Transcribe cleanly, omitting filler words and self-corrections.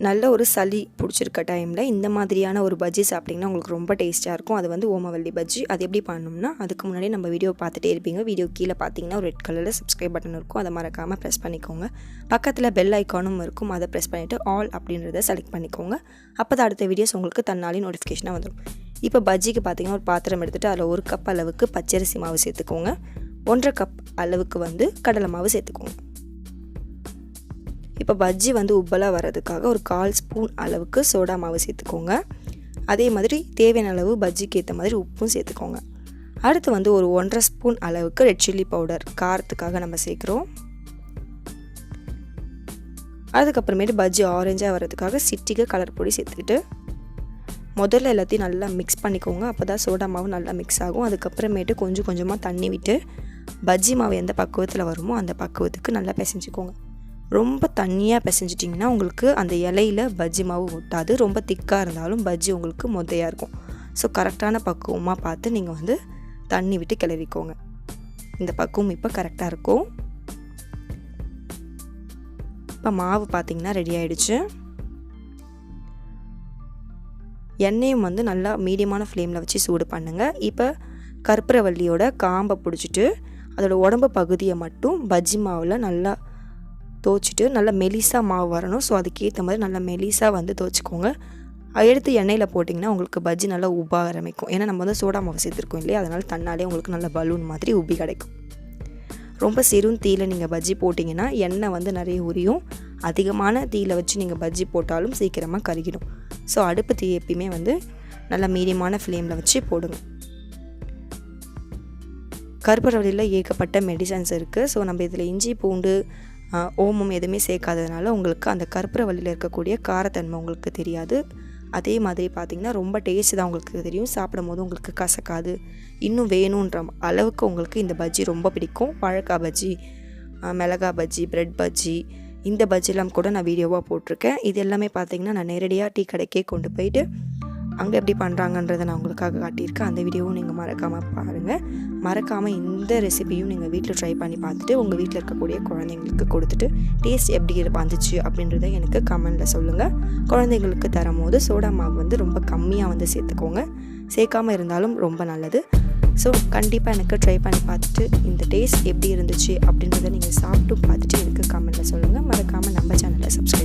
நல்ல ஒரு சளி பிடிச்சிருக்க டைமில் இந்த மாதிரியான ஒரு பஜ்ஜி சாப்பிட்டிங்கன்னா உங்களுக்கு ரொம்ப டேஸ்ட்டாக இருக்கும். அது வந்து ஓமவல்லி பஜ்ஜி. அது எப்படி பண்ணணும்னா, அதுக்கு முன்னாடி நம்ம வீடியோ பார்த்துட்டே இருப்பீங்க. வீடியோ கீழே பார்த்தீங்கன்னா ஒரு ரெட் கலரில் சப்ஸ்கிரைப் பட்டன் இருக்கும். அதை மறக்காமல் ப்ரெஸ் பண்ணிக்கோங்க. பக்கத்தில் பெல் ஐக்கானும் இருக்கும். அதை ப்ரெஸ் பண்ணிவிட்டு ஆல் அப்படின்றத செலக்ட் பண்ணிக்கோங்க. அப்போ தான் அடுத்த வீடியோஸ் உங்களுக்கு தன்னாலே நோட்டிஃபிகேஷனாக வந்துடும். இப்போ பஜ்ஜிக்கு பார்த்தீங்கன்னா ஒரு பாத்திரம் எடுத்துகிட்டு அதில் 1 கப் அளவுக்கு பச்சரிசி மாவு சேர்த்துக்கோங்க. 1.5 கப் அளவுக்கு வந்து கடலை மாவு சேர்த்துக்கோங்க. இப்போ பஜ்ஜி வந்து உப்பலாக வர்றதுக்காக ஒரு 1/4 ஸ்பூன் அளவுக்கு சோடா மாவு சேர்த்துக்கோங்க. அதே மாதிரி தேவையான அளவு பஜ்ஜிக்கு ஏற்ற மாதிரி உப்பும் சேர்த்துக்கோங்க. அடுத்து வந்து ஒரு 1.5 ஸ்பூன் அளவுக்கு ரெட் சில்லி பவுடர் காரத்துக்காக நம்ம சேர்க்குறோம். அதுக்கப்புறமேட்டு பஜ்ஜி ஆரஞ்சாக வர்றதுக்காக சிட்டிகை கலர் பொடி சேர்த்துக்கிட்டு முதல்ல எல்லாத்தையும் நல்லா மிக்ஸ் பண்ணிக்கோங்க. அப்போ தான் சோடா மாவு நல்லா மிக்ஸ் ஆகும். அதுக்கப்புறமேட்டு கொஞ்சம் கொஞ்சமாக தண்ணி விட்டு பஜ்ஜி மாவு எந்த பக்குவத்தில் வருமோ அந்த பக்குவத்துக்கு நல்லா பிசைஞ்சிக்கோங்க. ரொம்ப தண்ணியாக பிசைஞ்சிட்டிங்கன்னா உங்களுக்கு அந்த இலையில் பஜ்ஜி மாவு ஒட்டாது. ரொம்ப திக்காக இருந்தாலும் பஜ்ஜி உங்களுக்கு மொத்தையாக இருக்கும். ஸோ கரெக்டான பக்குவமாக பார்த்து நீங்கள் வந்து தண்ணி விட்டு கிளறிக்கோங்க. இந்த பக்குவம் இப்போ கரெக்டாக இருக்கும். இப்போ மாவு பார்த்திங்கன்னா ரெடி ஆகிடுச்சு. எண்ணெயும் வந்து நல்லா மீடியமான ஃப்ளேமில் வச்சு சூடு பண்ணுங்கள். இப்போ கற்பூரவள்ளியோட காம்பை பிடிச்சிட்டு அதோட உடம்பு பகுதியை மட்டும் பஜ்ஜி மாவில் நல்லா தோச்சிட்டு நல்லா மெலிசாக மாவு வரணும். ஸோ அதுக்கேற்ற மாதிரி நல்லா மெலிசாக வந்து தோச்சிக்கோங்க. எடுத்து எண்ணெயில் போட்டிங்கன்னா உங்களுக்கு பஜ்ஜி நல்லா உப்ப ஆரம்பிக்கும். ஏன்னா நம்ம வந்து சோடா மாவு சேர்த்துருக்கோம் இல்லையா, அதனால் தன்னாலே உங்களுக்கு நல்ல பலூன் மாதிரி உப்பி கிடைக்கும். ரொம்ப சிறு தீயில் நீங்கள் பஜ்ஜி போட்டிங்கன்னா எண்ணெய் வந்து நிறைய உரியும். அதிகமான தீயில் வச்சு நீங்கள் பஜ்ஜி போட்டாலும் சீக்கிரமாக கருகிடும். ஸோ அடுப்பு தீ எப்பயுமே வந்து நல்லா மீடியமான ஃப்ளேமில் வச்சு போடுங்க. கற்பூரவள்ளியில் ஏகப்பட்ட மெடிசன்ஸ் இருக்குது. ஸோ நம்ம இதில் இஞ்சி பூண்டு ஓமம் எதுவுமே சேர்க்காததுனால உங்களுக்கு அந்த கற்பூரவள்ளியில் இருக்கக்கூடிய காரத்தன்மை உங்களுக்கு தெரியாது. அதே மாதிரி பார்த்திங்கன்னா ரொம்ப டேஸ்ட் தான் உங்களுக்கு தெரியும். சாப்பிடும் போது உங்களுக்கு கசக்காது. இன்னும் வேணுன்ற அளவுக்கு உங்களுக்கு இந்த பஜ்ஜி ரொம்ப பிடிக்கும். வாழைக்காய் பஜ்ஜி, மிளகாய் பஜ்ஜி, பிரெட் பஜ்ஜி, இந்த பஜ்ஜிலாம் கூட நான் வீடியோவாக போட்டிருக்கேன். இது எல்லாமே பார்த்திங்கன்னா நான் நேரடியாக டீ கடைக்கே கொண்டு போயிட்டு அங்கே எப்படி பண்ணுறாங்கன்றதை நான் உங்களுக்காக காட்டியிருக்கேன். அந்த வீடியோவும் நீங்கள் மறக்காமல் பாருங்கள். மறக்காமல் இந்த ரெசிபியும் நீங்கள் வீட்டில் ட்ரை பண்ணி பார்த்துட்டு உங்கள் வீட்டில் இருக்கக்கூடிய குழந்தைங்களுக்கு கொடுத்துட்டு டேஸ்ட் எப்படி வந்துச்சு அப்படின்றத எனக்கு கமெண்டில் சொல்லுங்கள். குழந்தைங்களுக்கு தரும்போது சோடா மாவு வந்து ரொம்ப கம்மியாக வந்து சேர்த்துக்கோங்க. சேர்க்காமல் இருந்தாலும் ரொம்ப நல்லது. ஸோ கண்டிப்பாக எனக்கு ட்ரை பண்ணி பார்த்துட்டு இந்த டேஸ்ட் எப்படி இருந்துச்சு அப்படின்றத நீங்கள் சாப்பிட்டு பார்த்துட்டு எனக்கு கமெண்டில் சொல்லுங்கள். மறக்காமல் நம்ம சேனலை சப்ஸ்கிரைப்